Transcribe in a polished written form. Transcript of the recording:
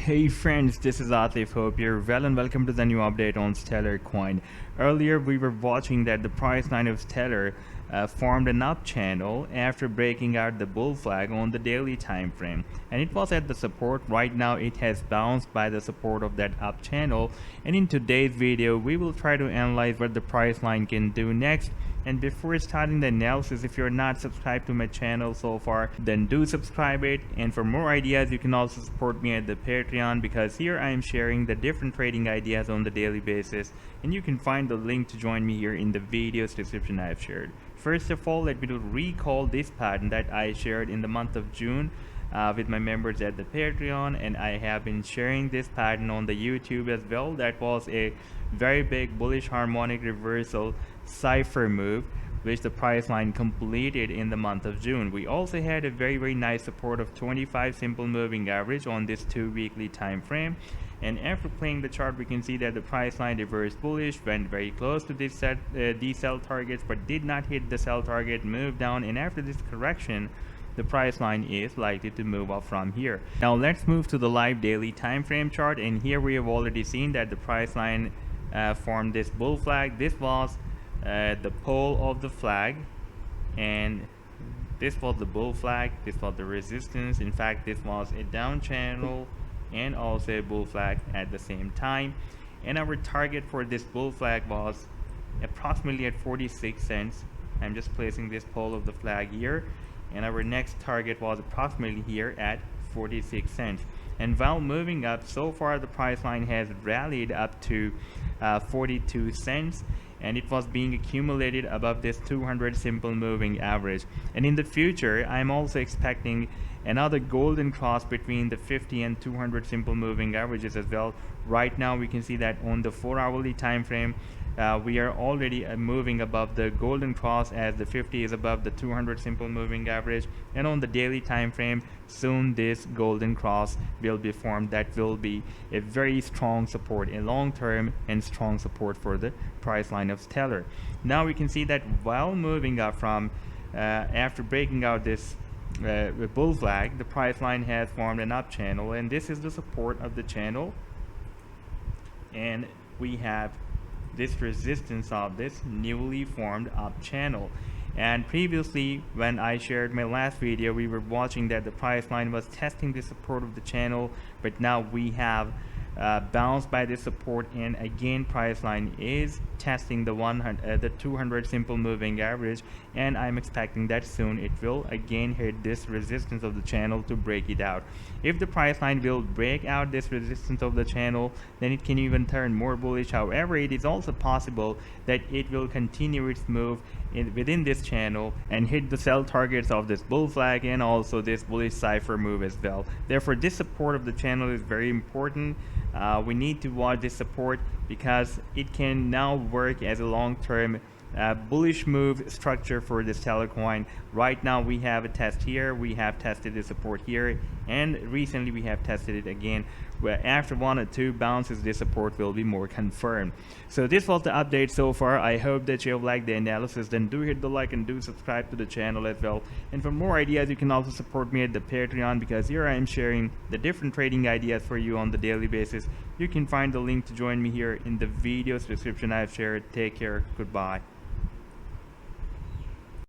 Hey friends, this is Atif. Hope you're well and welcome to the new update on Stellar Coin. Earlier we were watching that the price line of Stellar formed an up channel after breaking out the bull flag on the daily time frame, and it was at the support. Right now it has bounced by the support of that up channel, and in today's video we will try to analyze what the price line can do next. And before starting the analysis, if you're not subscribed to my channel so far, then do subscribe it. And for more ideas, you can also support me at the Patreon, because here I am sharing the different trading ideas on the daily basis, and you can find the link to join me here in the video's description I have shared. First of all, let me to recall this pattern that I shared in the month of June with my members at the Patreon, and I have been sharing this pattern on the YouTube as well. That was a very big bullish harmonic reversal cypher move which the price line completed in the month of June. We also had a very nice support of 25 simple moving average on this 2-weekly time frame, and after playing the chart we can see that the price line reversed bullish, went very close to these sell targets but did not hit the sell target, moved down, and after this correction the price line is likely to move up from here. Now let's move to the live daily time frame chart, and here we have already seen that the price line formed this bull flag. This was the pole of the flag, and this was the bull flag, this was the resistance. In fact, this was a down channel and also a bull flag at the same time, and our target for this bull flag was approximately at 46 cents. I'm just placing this pole of the flag here, and our next target was approximately here at 46 cents. And while moving up, so far the price line has rallied up to 42 cents, and it was being accumulated above this 200 simple moving average. And in the future I'm also expecting another golden cross between the 50 and 200 simple moving averages as well. Right now we can see that on the 4-hourly time frame we are already moving above the golden cross, as the 50 is above the 200 simple moving average, and on the daily time frame soon this golden cross will be formed. That will be a very strong support, a long-term and strong support for the price line of Stellar. Now we can see that while moving up from after breaking out this bull flag, the price line has formed an up channel, and this is the support of the channel, and we have this resistance of this newly formed up channel. And previously when I shared my last video, we were watching that the price line was testing the support of the channel, but now we have bounced by this support, and again price line is testing the 200 simple moving average, and I'm expecting that soon it will again hit this resistance of the channel to break it out. If the price line will break out this resistance of the channel, then it can even turn more bullish. However, it is also possible that it will continue its move within this channel and hit the sell targets of this bull flag and also this bullish cypher move as well. Therefore, this support of the channel is very important. We need to watch this support because it can now work as a long-term bullish move structure for the Stellar coin. Right now we have a test here, we have tested the support here, and recently we have tested it again, where after 1 or 2 bounces this support will be more confirmed. So this was the update so far. I hope that you have liked the analysis. Then do hit the like and do subscribe to the channel as well. And for more ideas you can also support me at the Patreon, because here I am sharing the different trading ideas for you on the daily basis. You can find the link to join me here in the video's description I have shared. Take care, goodbye.